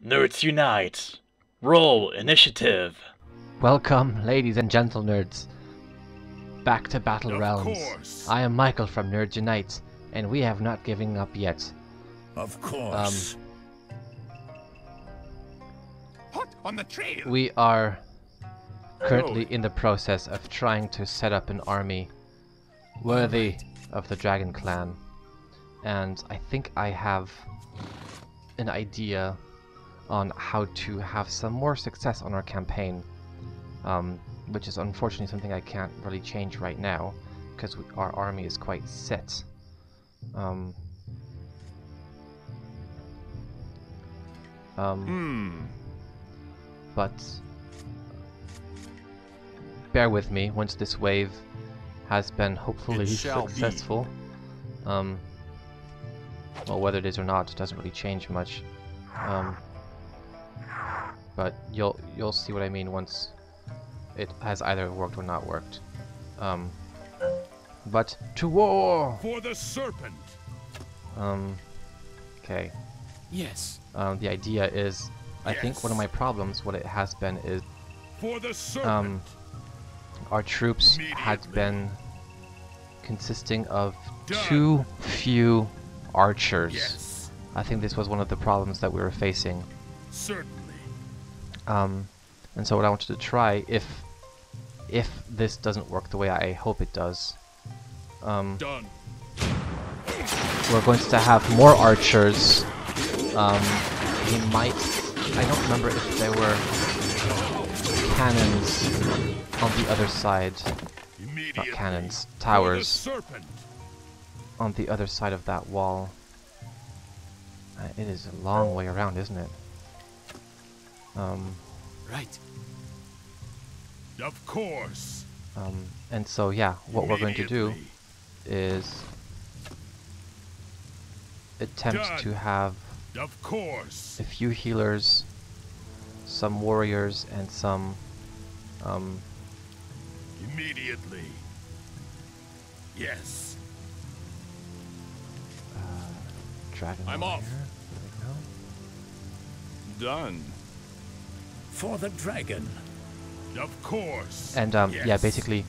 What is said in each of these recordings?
Nerds unite! Roll initiative! Welcome, ladies and gentle nerds, back to Battle Of Realms. course. I am Michael from Nerds Unite, and we have not given up yet. Of course. Hot on the trail. We are currently in the process of trying to set up an army worthy of the Dragon Clan, and I think I have an idea on how to have some more success on our campaign, which is unfortunately something I can't really change right now because our army is quite set. But bear with me once this wave has been hopefully It shall be. successful. Well, whether it is or not doesn't really change much. But you'll see what I mean once it has either worked or not worked. But to war! For the serpent. Okay. Yes. The idea is, I think one of Yes. my problems, what it has been, is For the serpent. our troops had Immediately. been consisting of Done. too few archers. Yes. I think this was one of the problems that we were facing. Certainly. And so what I wanted to try, if this doesn't work the way I hope it does, Done. we're going to have more archers. We might, I don't remember if there were cannons on the other side, Immediately. not cannons, For the towers serpent. on the other side of that wall. It is a long way around, isn't it? Right. Of course. And so yeah, what we're going to do Immediately. is attempt Done. to have Of course. a few healers, some warriors, and some Immediately. Yes. dragon I'm warrior. off. There we go. Done. For the dragon. Of course. And yeah, Yes. basically,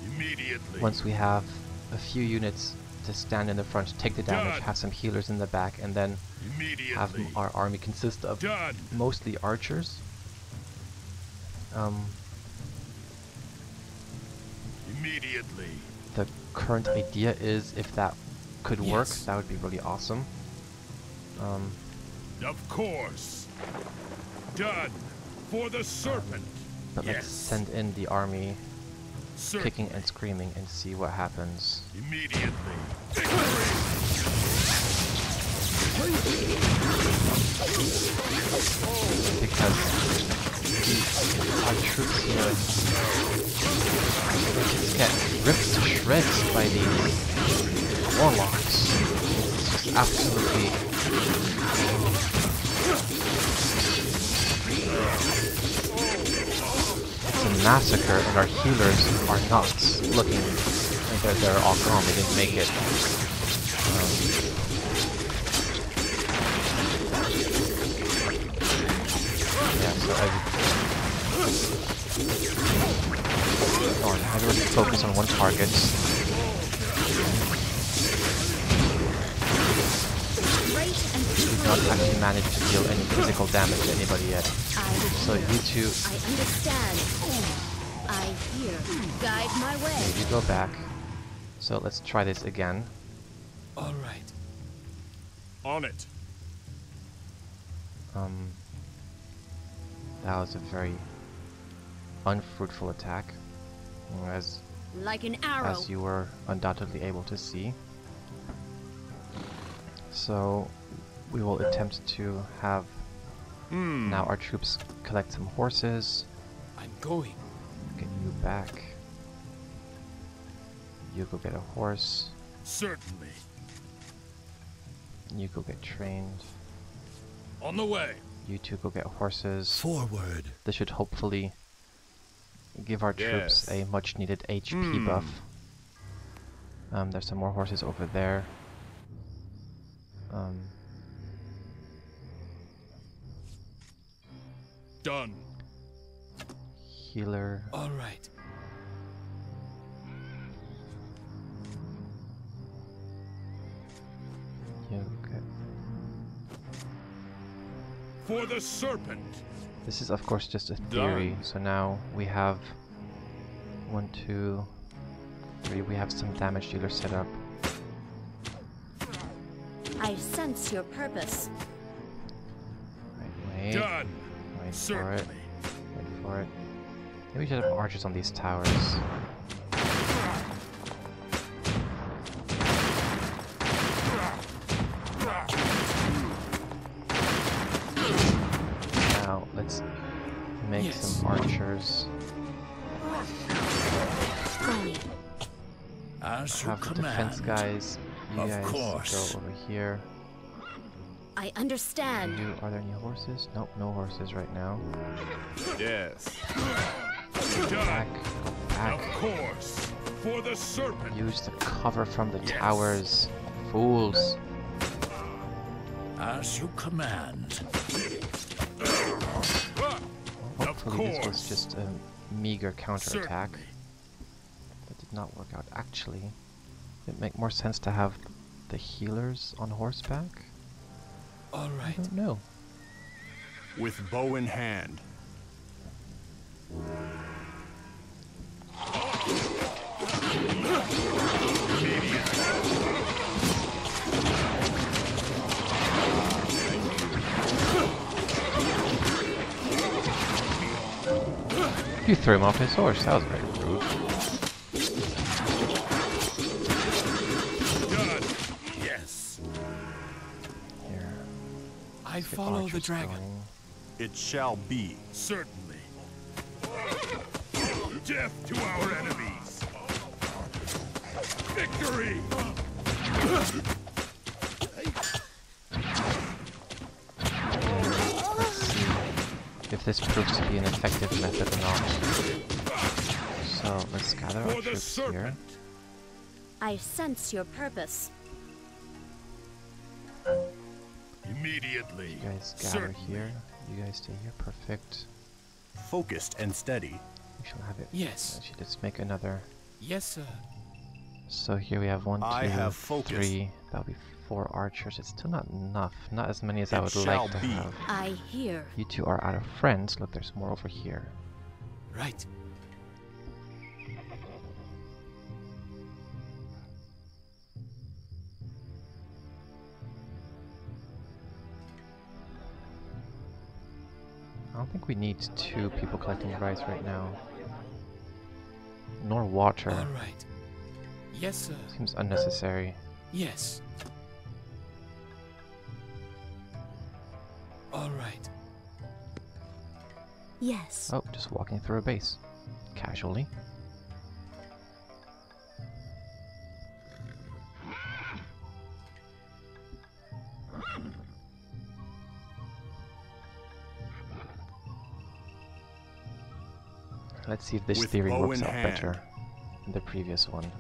Immediately. once we have a few units to stand in the front, take the damage, Done. have some healers in the back, and then have Immediately. our army consist of Done. mostly archers. Immediately. The current idea is, if that could work, Yes. that would be really awesome. Of course. Done. For the serpent. But let's Yes. send in the army Certainly. kicking and screaming and see what happens. Immediately. Because our troops here just get ripped to shreds by these warlocks. It's just absolutely it's a massacre, and our healers are not looking like they're all gone. They didn't make it. Yeah, so I really focus on one target. We've not actually managed to deal any physical damage to anybody yet. So you two, I understand. I hear. Guide my way. you go back. So let's try this again. All right. On it. That was a very unfruitful attack, as Like an arrow. you were undoubtedly able to see. So we will attempt to have now our troops collect some horses. I'm going. Get you back. You go get a horse. Certainly. You go get trained. On the way. You two go get horses. Forward. This should hopefully give our troops Yes. a much needed HP buff. There's some more horses over there. Done. Healer. All right. You get. For the serpent. This is of course just a theory. Done. So now we have 1, 2, 3. We have some damage dealer set up. I sense your purpose. Right, wait. Done. Wait for it. Certainly. Wait for it. Maybe we should have archers on these towers. Now let's make Yes. some archers. Funny. As you Have the defense command. guys. You Of guys course. go over here. I understand. Are there any horses? Nope, no horses right now. Yes. Back, Done. go Of back. course. For the serpent. Use the cover from the Yes. towers. Fools. As you command. Hopefully this was course. just a meager counterattack. Certainly. That did not work out. Actually, it'd make more sense to have the healers on horseback? All I right. don't know. With bow in hand. You threw him off his horse. That was very rude. Done. Yes. Here. I let's get follow the archers dragon. going. It shall be. Certainly. Death to our enemies. Victory. Let's see if this proves to be an effective method or not. So let's gather our For the troops here. serpent. I sense your purpose. Immediately. You guys gather Certainly. here. You guys stay here. Perfect. Focused and steady. We shall have it. Yes. Actually, let's make another. Yes, sir. So here we have 1, 2, I have focus. 3. That'll be 4 archers. It's still not enough. Not as many as I It would shall like to be. have. I hear. You two are out of friends. Look, there's more over here. Right. I don't think we need 2 people collecting rice right now. Nor water. All right. Yes, sir. Seems unnecessary. Yes. All right. Yes. Oh, just walking through a base. Casually. Let's see if this With theory bow works in out hand. better than the previous one.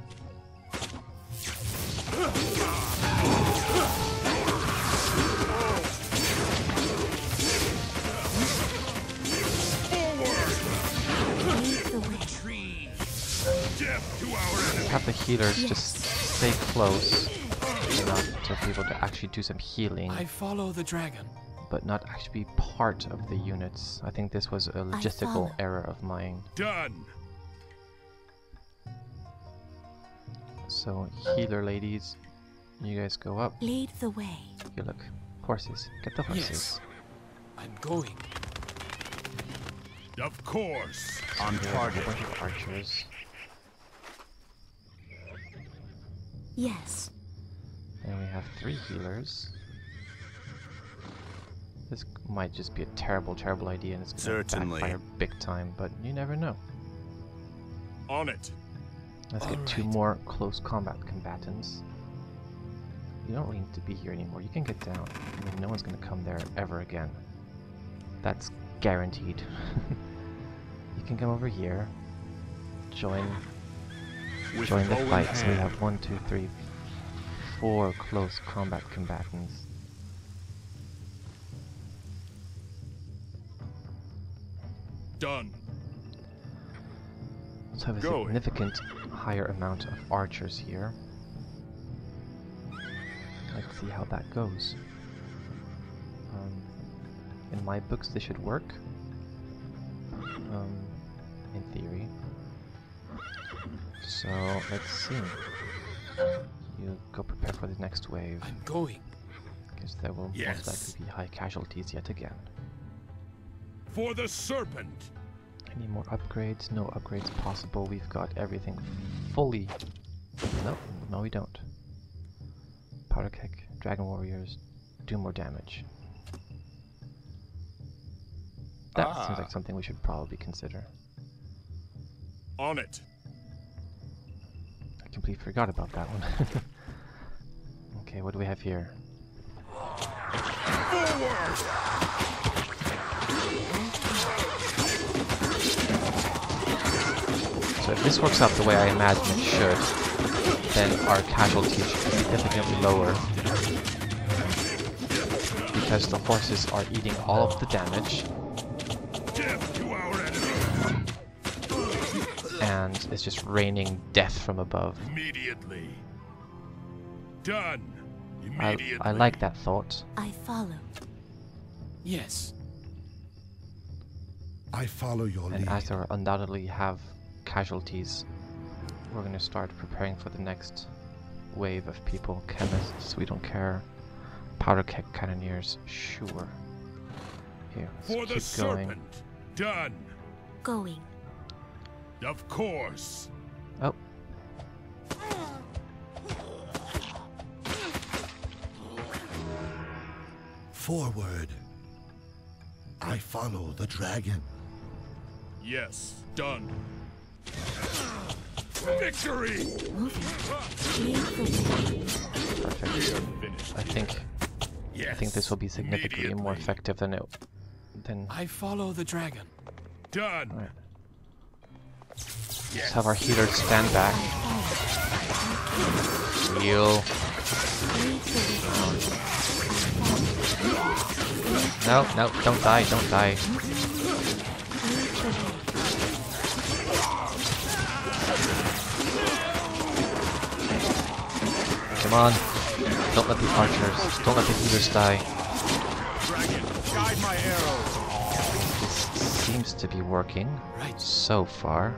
Lead the way. Death to our enemies. Have the healers Yes. just stay close enough to be able to actually do some healing, I follow the dragon. but not actually be part of the units. I think this was a logistical follow. error of mine. Done. So healer ladies, you guys go up. Lead the way. Here, look, horses. Get the horses. Yes. I'm going. Of course. On Here, a target. bunch of archers. Yes. And we have 3 healers. This might just be a terrible, terrible idea, and it's gonna Certainly. backfire big time. But you never know. On it. Let's get 2 Alright. more close combat combatants. You don't really need to be here anymore. You can get down. I mean, no one's gonna come there ever again. That's guaranteed. You can come over here. Join With the bow in fight. So we hand. have 1, 2, 3, 4 close combat combatants. Done. Let's have a Going. significant higher amount of archers here. Let's see how that goes. In my books, this should work. In theory. So let's see. You go prepare for the next wave. I'm going. Because there will Yes. most likely be high casualties yet again. For the serpent. Any more upgrades? No upgrades possible. We've got everything fully. No, we don't. Powder keg, dragon warriors, do more damage. That seems like something we should probably consider. On it. I completely forgot about that one. Okay, what do we have here? Forward. So if this works out the way I imagine it should, then our casualties should be significantly lower. Because the horses are eating all of the damage, Death to our enemy. and it's just raining death from above. Immediately. Done. Immediately. I like that thought. I follow. Yes. I follow your And lead. as there undoubtedly have casualties, we're going to start preparing for the next wave of people. Chemists, we don't care. Powder keg cannoneers, sure. Here, For the let's keep going. serpent. Done. Going. Of course. Oh, Forward. I follow the dragon. Yes. Done. Victory. perfect. Finished. I think Yes. this will be significantly more Immediately. effective than I follow the dragon. Done. Alright. Yes. Let's have our healers stand back. Heal. No, don't die, don't die. Come on. Don't let the archers, don't let the healers die. Dragon, guide my arrows. This seems to be working Right. so far.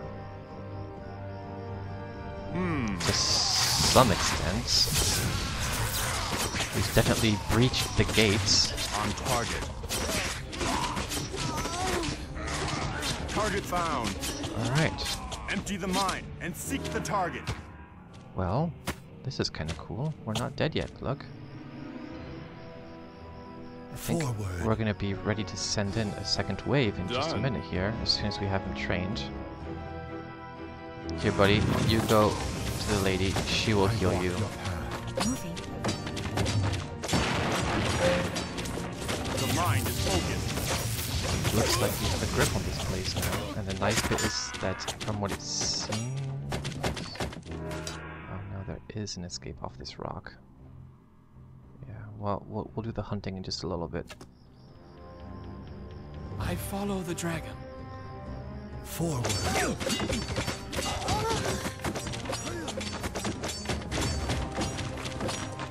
To some extent. We've definitely breached the gates. On target. Target found. Alright. Empty the mine and seek the target. Well, this is kind of cool. We're not dead yet, look. I think Forward. we're gonna be ready to send in a second wave in just a Done. minute here, as soon as we have them trained. Here, buddy, you go to the lady. She will heal Walk you. your path. Moving. The mind is focused. Looks like we have a grip on this place now. And the nice bit is that, from what it seems... Oh no, there is an escape off this rock. Yeah, well, we'll do the hunting in just a little bit. I follow the dragon. Forward.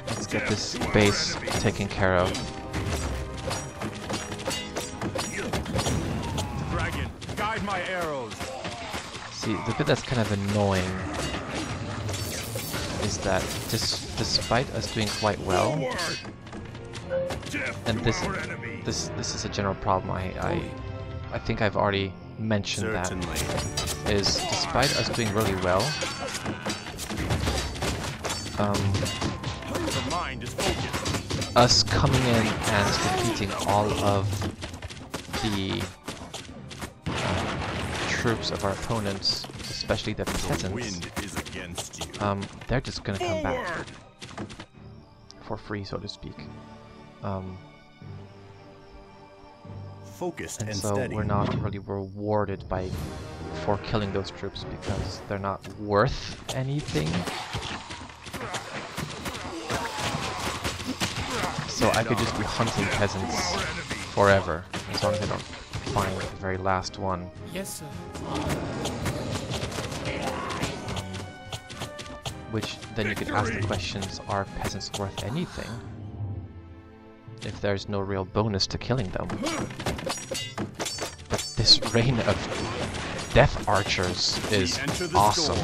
Let's get this base taken care of. Dragon, guide my arrows. See, the bit that's kind of annoying is that despite us doing quite well, Forward. Death and to this our enemy. this is a general problem. I think I've already mentioned that is despite us doing really well, The mind is focused. us coming in and defeating all of the troops of our opponents, especially the peasants, is against you. they're just gonna come back Forward. for free, so to speak. Focused And so we're not really rewarded for killing those troops because they're not worth anything. So I could just be hunting peasants forever as long as I don't find the very last one. Yes, sir. Which then you could ask the questions, are peasants worth anything? If there's no real bonus to killing them. But this reign of death archers is awesome.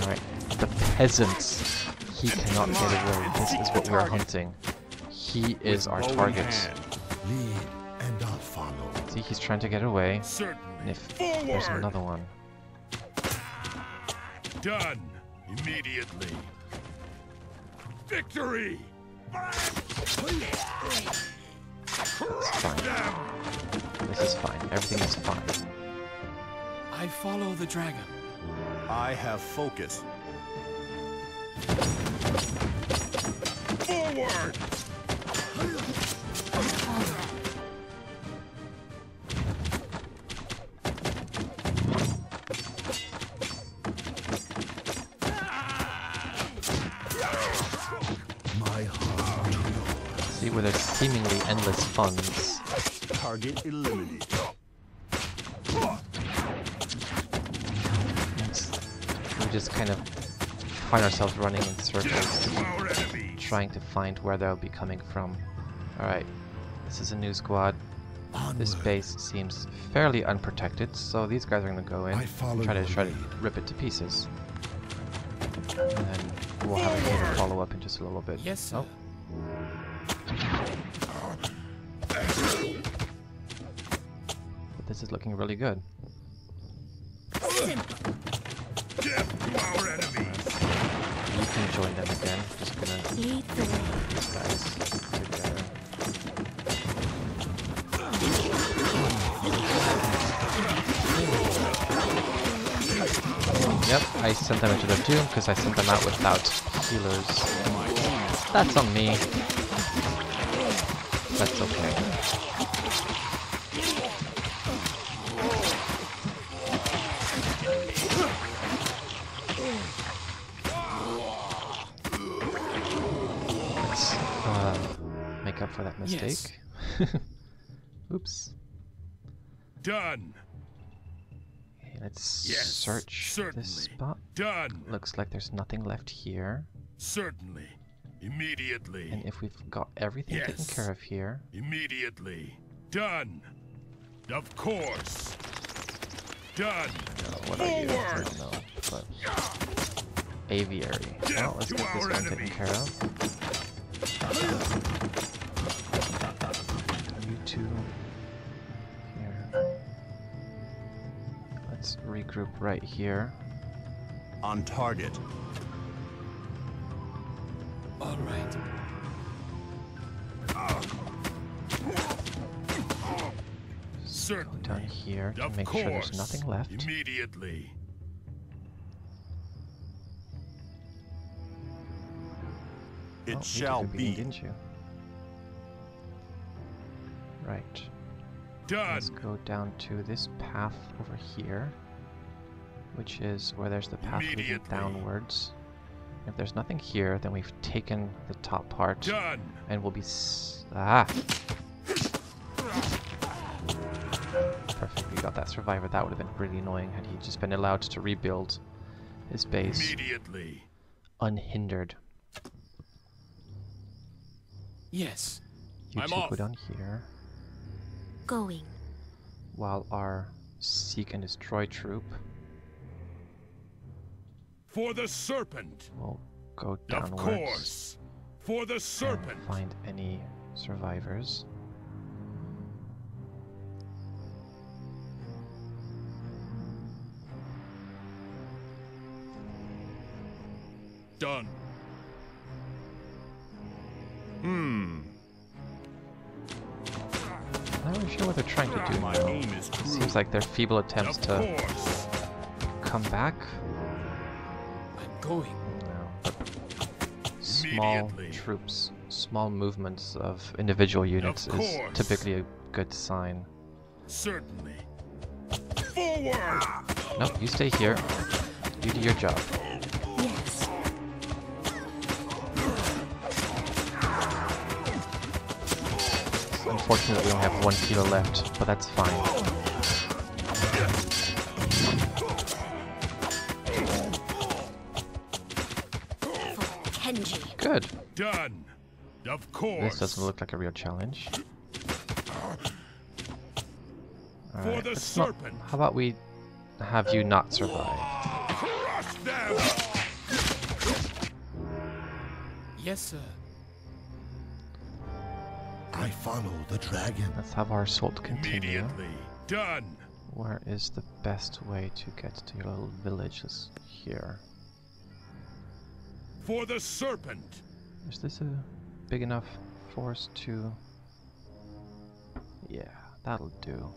Alright, the peasants. He cannot get away. This is what we're hunting. He is our target. Lead and I'll follow. See, he's trying to get away. Certainly. And if there's Forward. another one. Done. Immediately. Victory. That's fine. This is fine. Everything is fine. I follow the dragon. I have focus. Forward. My heart to yours. See, where there's seemingly endless funds. Target eliminated. We just kind of find ourselves running in circles, Our enemy. trying to find where they'll be coming from. Alright, this is a new squad. This Onward. base seems fairly unprotected, so these guys are gonna go in, I follow try to your lead. rip it to pieces. And then we'll have a little follow-up in just a little bit. Yes, sir. Oh, but this is looking really good. Death to our enemies. You can join them again. Just gonna Lead the way. these guys together. Yep, I sent them into their doom because I sent them out without healers. That's on me. That's okay. Let's make up for that mistake. Oops. Done. Okay, let's Yes, search certainly. this spot. Done. Looks like there's nothing left here. Certainly. Immediately. And if we've got everything taken Yes. care of here, Immediately. Done. Of course. Done. what are you? I Forward. don't know, but aviary. Death Well, let's to get this our one taken enemies. care of. You two here. Let's regroup right here. On target. All right. Certainly. Down here to Of make course. sure there's nothing left. Immediately. Oh, It you shall did the beating, be didn't you? Right. done. Let's go down to this path over here, which is where there's the path leading Immediately. downwards. If there's nothing here, then we've taken the top part, Done. and we'll be ah. Perfect. We got that survivor. That would have been really annoying had he just been allowed to rebuild his base Immediately. unhindered. Yes. You I'm two off. go down here, Going. while our seek and destroy troop For the serpent. will go Of downwards course. For the and serpent. find any survivors. Done. I'm not really sure what they're trying to do My now. aim is true. Seems like their feeble attempts Of to course. come back. I'm going. No, but small Immediately. troops, small movements of individual units is course. typically a good sign. Certainly. Forward. Nope, you stay here. You do your job. Yes. So Unfortunately, we only have 1 kilo left, but that's fine. Kenji. Good. Done. Of course. This doesn't look like a real challenge. Alright, the let's not- serpent. how about we have you not survive? Crush them. Yes, sir. I follow the dragon. Let's have our assault continue. Immediately. Done. Where is the best way to get to your little villages here? For the serpent. Is this a big enough force to... Yeah, that'll do.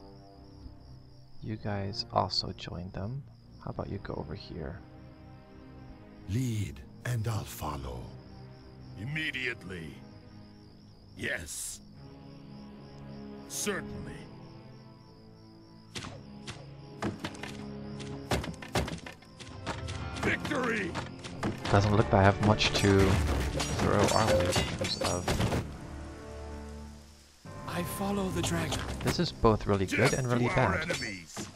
You guys also join them. How about you go over here? Lead, and I'll follow. Immediately. Yes. Certainly. Victory! Doesn't look like I have much to throw our way in terms of... I follow the dragon. This is both really good and really Death to our bad. enemies.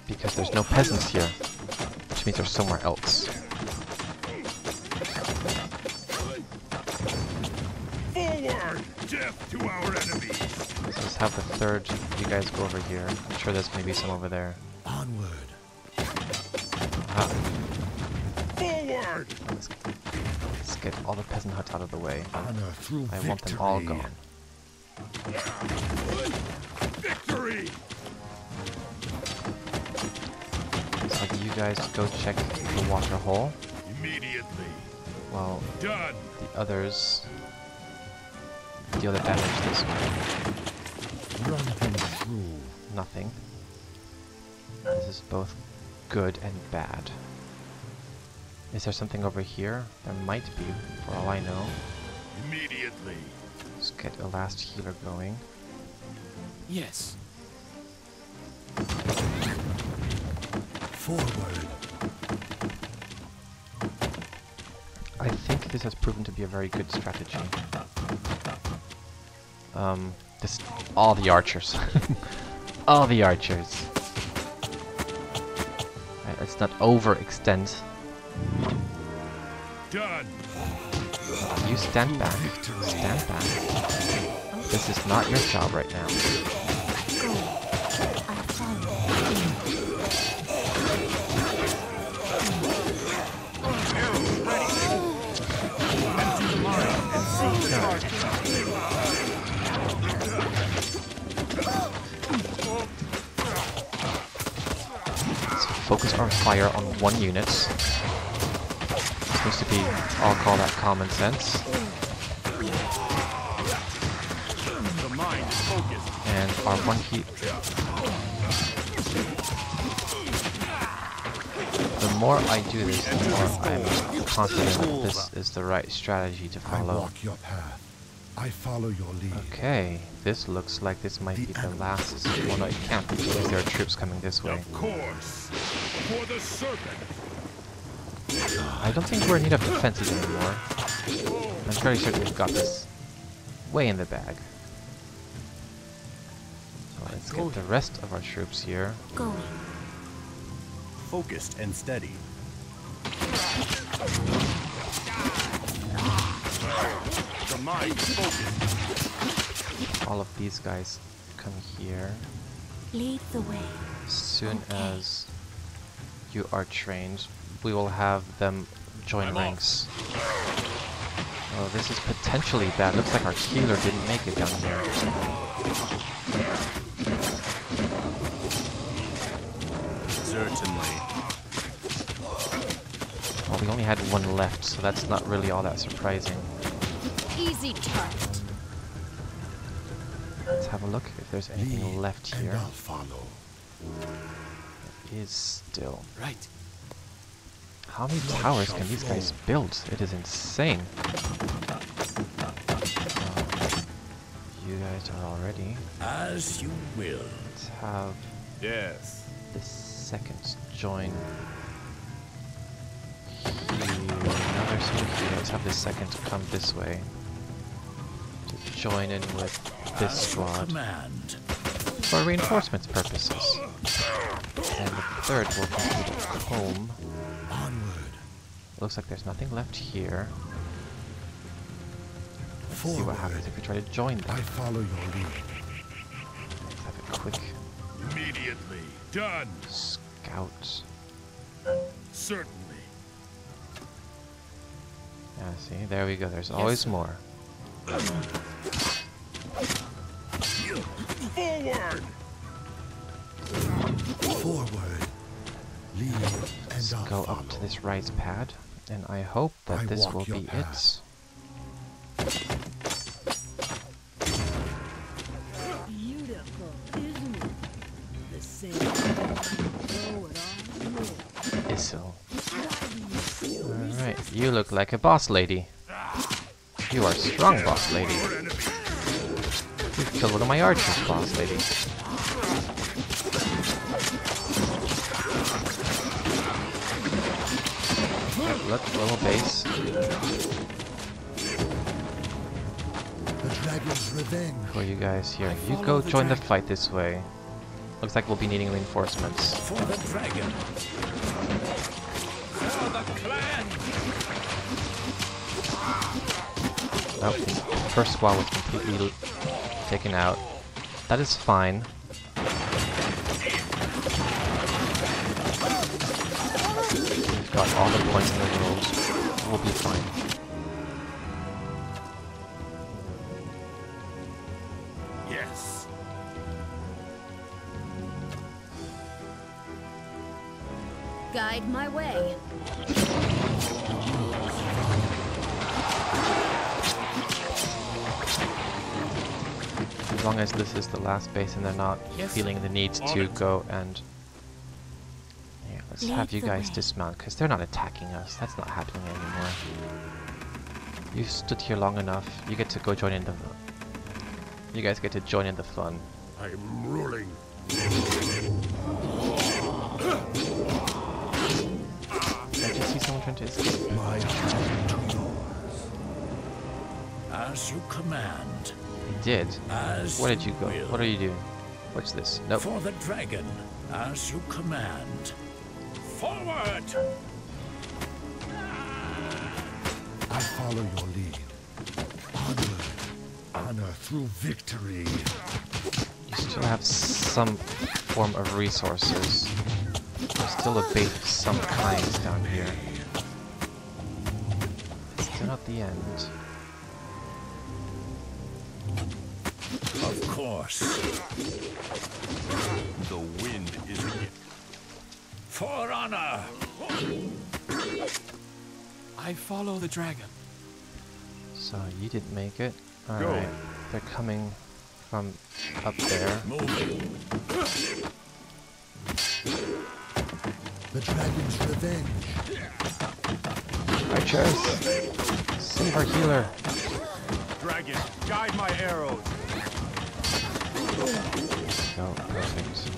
Because there's no peasants here. Which means they're somewhere else. Forward! Death to our enemies. So let's have the third. You guys go over here. I'm sure there's maybe some over there. Onward. Ah, Forward! let's get all the peasant huts out of the way. Honor through I victory. want them all gone. Victory! So you guys go check the water hole, Immediately. while Done. the others deal the damage this way. Run them through. Nothing. This is both good and bad. Is there something over here? There might be, for all I know. Immediately. Let's get a last healer going. Yes. Forward. I think this has proven to be a very good strategy. All the archers. All the archers. Right, let's not overextend. Done. You stand back. Stand back. This is not your job right now. I follow. Let's focus our fire on one unit. Seems to be, I'll call that common sense. The mind is focused. And our one heat. The more I do this, the more I'm confident that this is the right strategy to I follow. walk your path. I follow your lead. Okay, this looks like this might be the last. Well, no, it can't be because there are troops coming this way. Of course. For the serpent. I don't think we're in need of defenses anymore. I'm fairly certain we've got this way in the bag. So let's get the rest of our troops here. Going. Focused and steady. The mind is focused. All of these guys come here. Lead the way. As soon as you are trained, we will have them join ranks. Oh, this is potentially bad. Looks like our healer didn't make it down here. Certainly. Well, we only had one left, so that's not really all that surprising. Easy target. Let's have a look if there's anything Lead, left and here. I'll follow. Is still. Right. How many towers can these guys build? It is insane. You guys are all ready. As you will. Let's have Yes. the seconds join here. Now there's some here. Let's have the second come this way. join in with this squad Command. for reinforcements purposes. And the third will continue to home. Onward. Looks like there's nothing left here. Let's see what Forward. happens if we try to join them. I follow your lead. Let's have a quick Immediately. Done. scout. Certainly. Yeah, see, there we go. There's always sir. more. Forward. Forward. Lead Let's and I'll go follow. up to this rice pad, and I hope that I this walk will your be path. Beautiful, isn't it? The same flow at all. it. Issel. Alright, you look like a boss lady. You are a strong boss lady. Our enemy. You've killed one of my archers, boss lady. Look, little base. The dragon's revenge. For you guys here. You go join the fight this way. Looks like we'll be needing reinforcements. For the dragon. For the clan. Oh, the first squad was completely taken out. That is fine. We've got all the points in the world. We'll be fine. Yes. Guide my way. As long as this is the last base and they're not Yes, feeling the need On to it. go and... Yeah, let's have Lead you the guys way. dismount, because they're not attacking us. That's not happening anymore. You stood here long enough. You get to go join in the... You guys get to join in the fun. I'm ruling. Did I just see someone trying to escape? My hand to yours. As you command. I did. As Where did you go? will. What are you doing? What's this? Nope. For the dragon. As you command. Forward. I follow your lead. Onward. Honor through victory. You still have some form of resources. There's still a base of some kinds down here. It's still not the end. Of course. The wind is against. For honor. I follow the dragon. So you didn't make it. Go. Alright. They're coming from up there. Moving. The dragon's revenge. Archers! Save our healer! Dragon, guide my arrows. Go, perfect.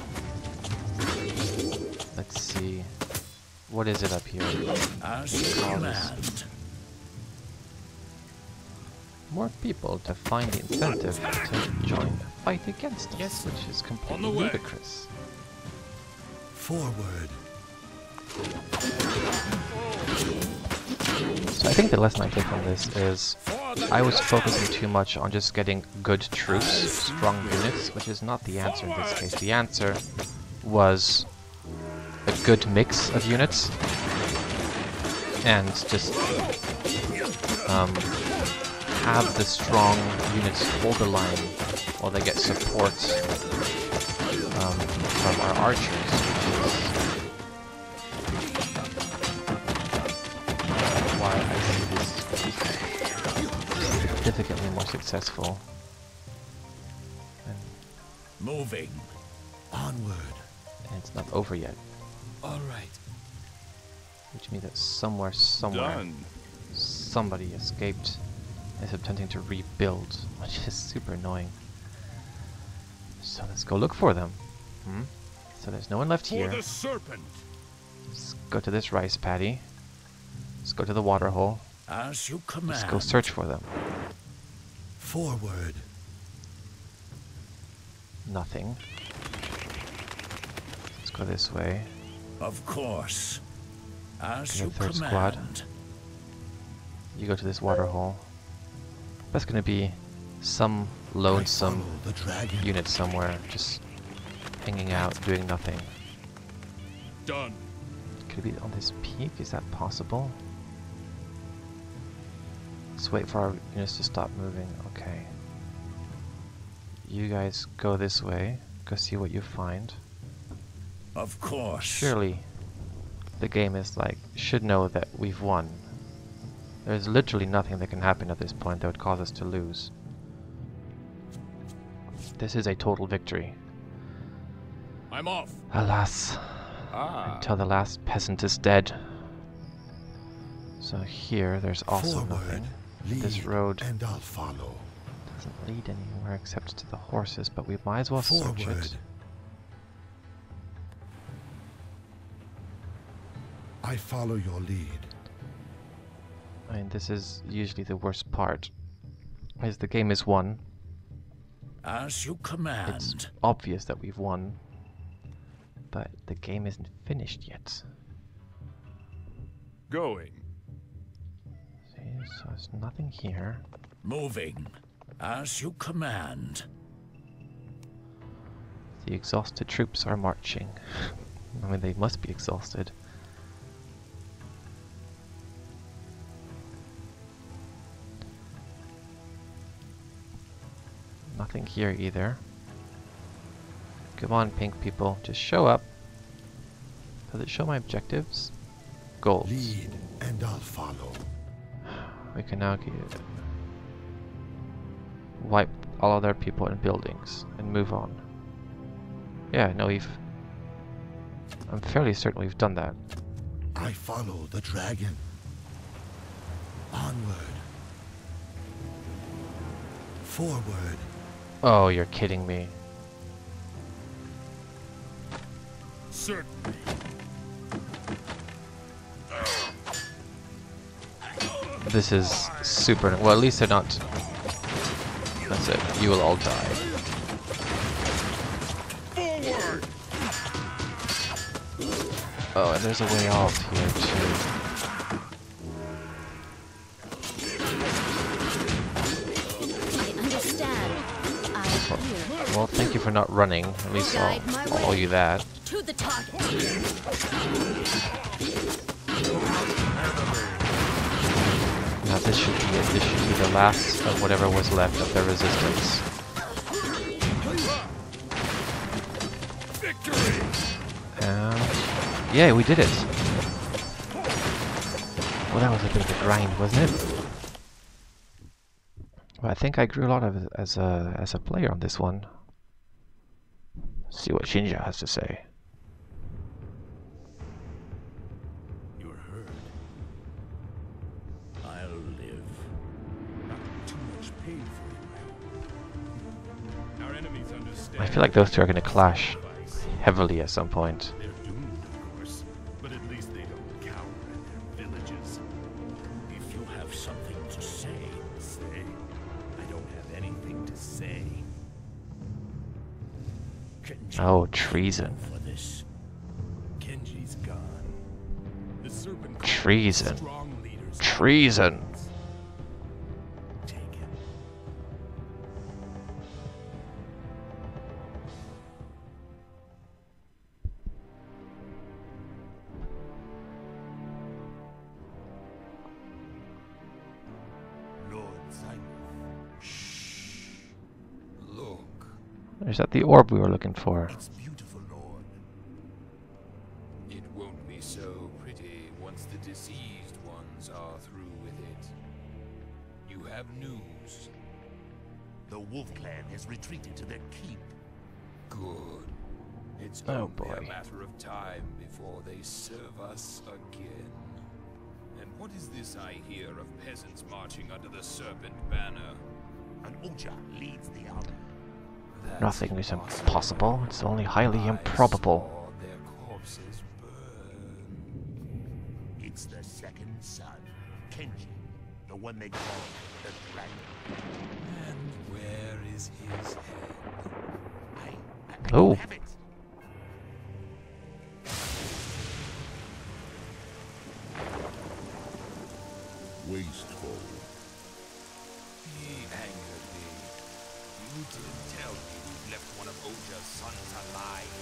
Let's see. What is it up here? As you command. More people to find the incentive to join the fight against us, Yes, which is On completely the way. ludicrous. Forward. So I think the lesson I take from this is I was focusing too much on just getting good troops, strong units, which is not the answer in this case. The answer was a good mix of units and just have the strong units hold the line while they get support from our archers, which is why I see this significantly more successful. And, Moving. Onward. and it's not over yet, All right. which means that somewhere, Done. somebody escaped and is attempting to rebuild, which is super annoying. So let's go look for them. So there's no one left For here. the serpent. Let's go to this rice paddy. Let's go to the water hole. As you Let's command. go search for them. Forward. Nothing. Let's go this way. Of course. As Okay, you third command. squad. You go to this water hole. That's gonna be some lonesome Follow the dragon. unit somewhere, just hanging out, doing nothing. Done. Could it be on this peak? Is that possible? Let's wait for our units to stop moving. Okay. You guys go this way. Go see what you find. Of course. Surely the game is like, should know that we've won. There's literally nothing that can happen at this point that would cause us to lose. This is a total victory. I'm off. Alas, until the last peasant is dead. So here, there's also Forward. nothing. Lead, This road and I'll follow. doesn't lead anywhere except to the horses, but we might as well search Forward. it. I follow your lead. I mean, this is usually the worst part. As the game is won, As you it's command. obvious that we've won, but the game isn't finished yet. Going. See, so there's nothing here. Moving. As you command. The exhausted troops are marching. I mean, they must be exhausted. Nothing here either. Come on, pink people, just show up. Does it show my objectives? Goals. Lead, and I'll follow. We can now wipe all other people in buildings and move on. Yeah, no, I'm fairly certain we've done that. I follow the dragon. Onward. Forward. Oh, you're kidding me. Certainly. This is super. Well, at least they're not. That's it. You will all die. Forward. Oh, and there's a way off here too. I understand. I hear. Well, thank you for not running. At least I'll owe you that. To the target. Now this should be it. This should be the last of whatever was left of their resistance. Victory. And yeah, we did it. Well, that was a bit of a grind, wasn't it? Well, I think I grew a lot of as a player on this one. See what Shinja has to say. You're heard. I'll live. Not too much pain for you. Our enemies understand. I feel like those two are going to clash heavily at some point. They're doomed, of course, but at least they don't cower in their villages. If you have something to say. Say? I don't have anything to say. Kenji Oh, treason. for this. Kenji's gone. The serpent Treason. strong leaders. Treason. Take it. Lord Simon. Shh. Look. Is that the orb we were looking for? It's beautiful, Lord. It won't be so pretty once the diseased ones are through with it. You have news. The Wolf Clan has retreated to their keep. Good. It's Oh, only boy. a matter of time before they serve us again. And what is this I hear of peasants marching under the serpent banner? An Oja leads the army. That's Nothing is impossible. It's only highly improbable. I saw their corpses burn. It's the second son, Kenji, the one they call the Dragon. And his head. I Oh. don't have it. Wasteful. He angered me. You didn't tell me you left one of Oja's sons alive.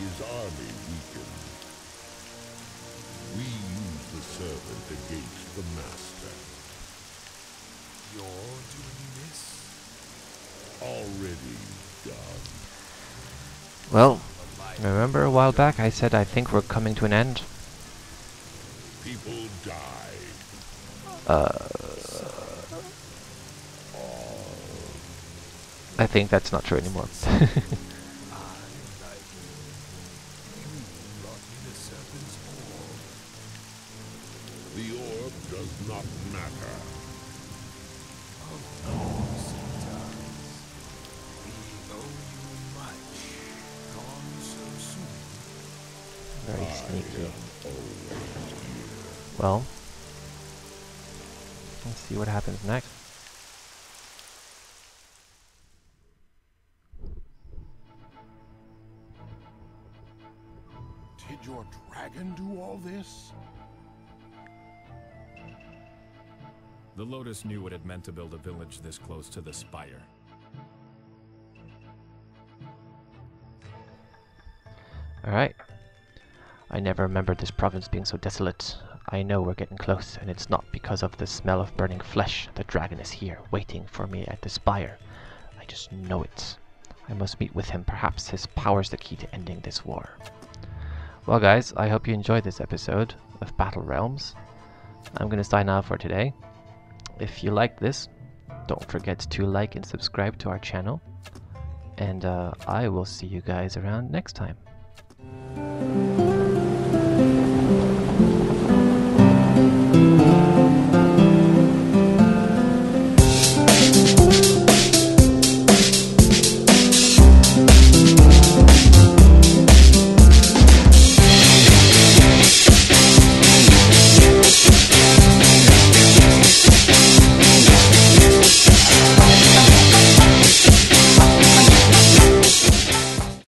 His army weakened. We use the servant against the master. You're doing this? Already done. Well, remember a while back I said I think we're coming to an end? People die. I think that's not true anymore. I like it. You brought me the serpent's orb. The orb does not matter. Of course it does. We owe you much. Gone so soon. Very sneaky. Always here. Well, let's see what happens next. Did your dragon do all this? The Lotus knew what it meant to build a village this close to the spire. Alright. I never remembered this province being so desolate. I know we're getting close, and it's not because of the smell of burning flesh. The dragon is here, waiting for me at the spire. I just know it. I must meet with him. Perhaps his power's the key to ending this war. Well guys, I hope you enjoyed this episode of Battle Realms. I'm gonna sign off for today. If you liked this, don't forget to like and subscribe to our channel. And I will see you guys around next time.